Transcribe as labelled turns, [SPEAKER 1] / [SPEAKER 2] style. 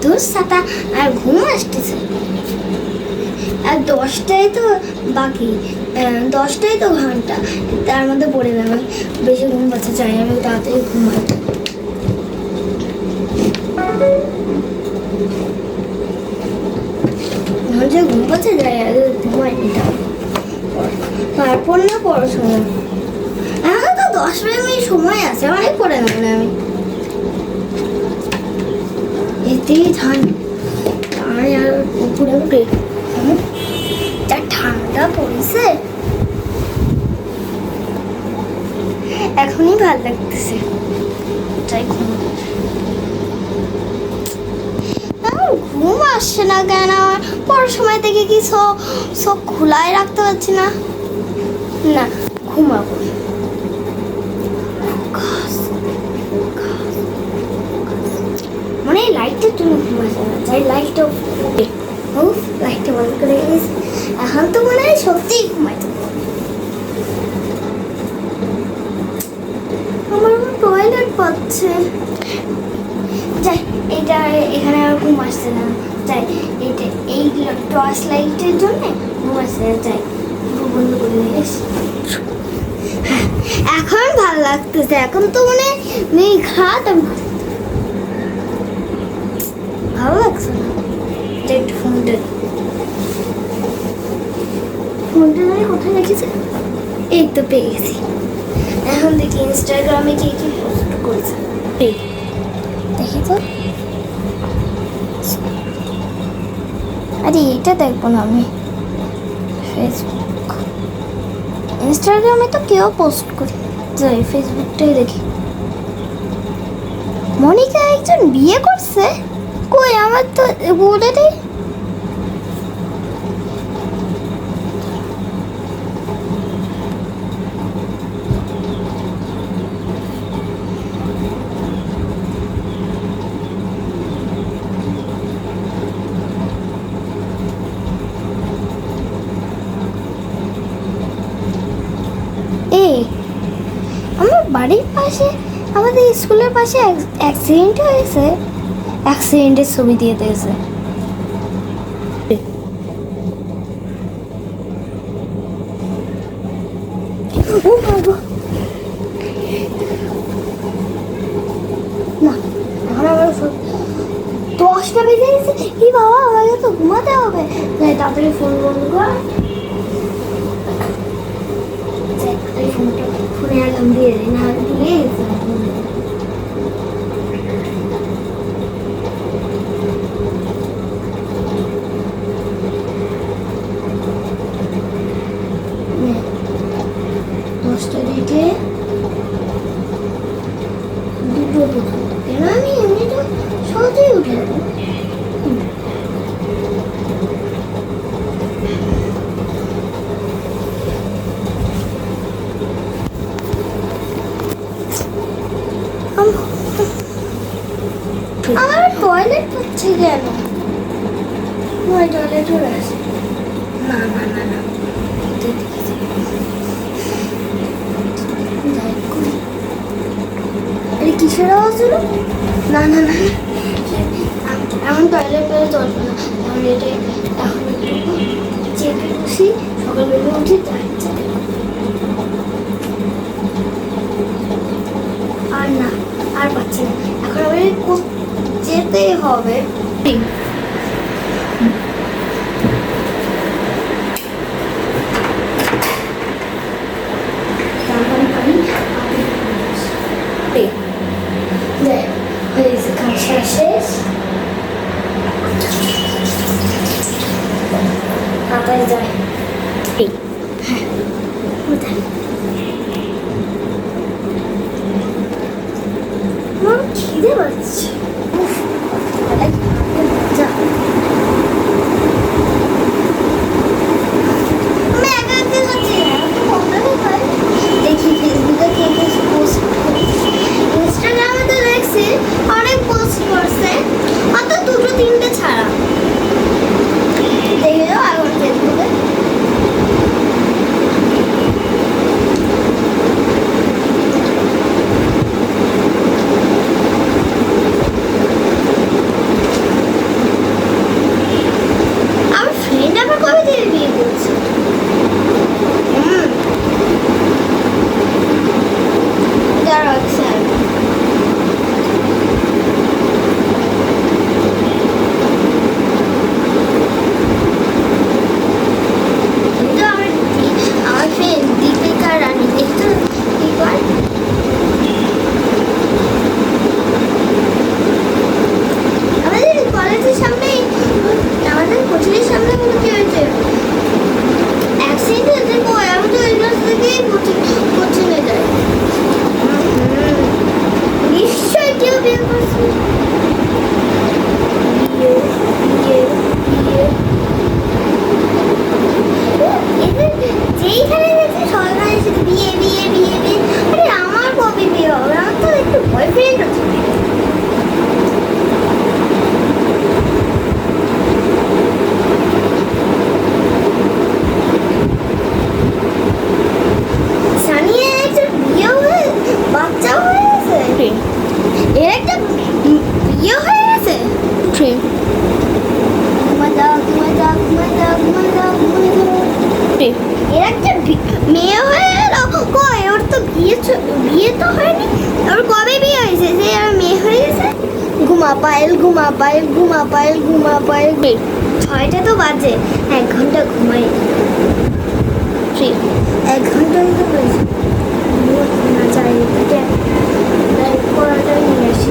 [SPEAKER 1] তোর সাথে আর ঘুম আসতেছে। আর 10টাই তো বাকি, 10টাই তো ঘন্টা, তার মধ্যে পড়ে যাবে। বেশি ঘুম পাচ্ছে, চাই আমি তাড়াতাড়ি ঘুমাই। যে ঘুম পাচ্ছে যাই ঘুমাই নিতাম, তারপর না পড়াশোনা। এখন তো 10 মিনিট সময় আছে, অনেক পড়ে নেব না আমি। এতেই ঠান্ডা, আর উপরে উঠে যা ঠান্ডা পড়েছে, এখনই ভাল লাগতেছে। তাই ঘুম আসছে না কেন? পড়ার সময় থেকে কি সব খোলাই রাখতে পারছি না। না, ঘুমাবো। মানে লাইটটার জন্য ঘুম আসে না, তাই লাইটটা লাইটটা বন্ধ করে গেছি। এখন তো মনে হয় সত্যিই ঘুমাইতে আমার টয়লেট পাচ্ছে। যাই, এটা এখানে আর ঘুম আসছে না। যাই, এটা এই টর্চ লাইটের জন্য ঘুম আসছে না। যাই, বন্ধ করে দিয়েছি। এখন ভালো লাগতেছে। এখন তো মানে নেই খাওয়াতাম, ভালো লাগছে না। একটু ফোনটা কোথায় রেখেছে? এই তো পেয়ে গেছি। এখন দেখি ইনস্টাগ্রামে কে কি পোস্ট করেছে, দেখি তো। আরে এটা দেখবো না আমি, ফেসবুক। ইনস্টাগ্রামে তো কেউ পোস্ট করে, যাই ফেসবুকটাই দেখি। মনিকা একজন বিয়ে করছে, কই আমার তো বলে দেই। আমার বাড়ির পাশে, আমাদের স্কুলের পাশে অ্যাক্সিডেন্ট হয়েছে, অ্যাক্সিডেন্টের ছবি দিয়ে দিয়েছে। না, এখন আবার 10টা বেজে গেছে। কি বাবা, আমাকে তো ঘুমাতে হবে। যাই তাড়াতাড়ি ফোন বন্ধ কর। ফোনে অ্যালার্ম দিয়ে দিই, না দিলে দশটা দিকে দুটো পর্যন্ত। কেন আমি এমনি তো সহজেই উঠে যাবো। আমার টয়লেট পাচ্ছে কেন? আমার টয়লেট চলে আসে। না না না না, আরে কিসের আওয়াজ হলো? না না না, এমন টয়লেট পেলে চলবে না। আমি এটাই এখন একটু চেপে বসি, সকালবেলা উঠি আর না, আর পাচ্ছি না। এখন আমি যেতেই হবে। শেষ তাড়াতাড়ি যাই। হ্যাঁ, কোথায় আমার খিদে পাচ্ছে। যা, আমি একা একা যাচ্ছি না, দেখি ফেসবুকে কে কে পোস্ট করছে। ইনস্টাগ্রামে তো দেখছি অনেক পোস্ট করছে, অত 2-3টে ছাড়া। দেখে যাও আগে ফেসবুকে। এর একটা মেয়ে হয়ে গেল। কই ওর তো বিয়ে তো হয়নি। ওর কবে বিয়ে হয়েছে যে আর মেয়ে হয়ে গেছে? ঘুমা পায়েল, ঘুমা পায়েল, ঘুমা পায়েল, ঘুমা পায়েল। 6টা তো বাজে, 1 ঘন্টা ঘুমাই। 1 ঘন্টাই তো হয়েছে। না যাই, পড়াটা নিয়ে আসি।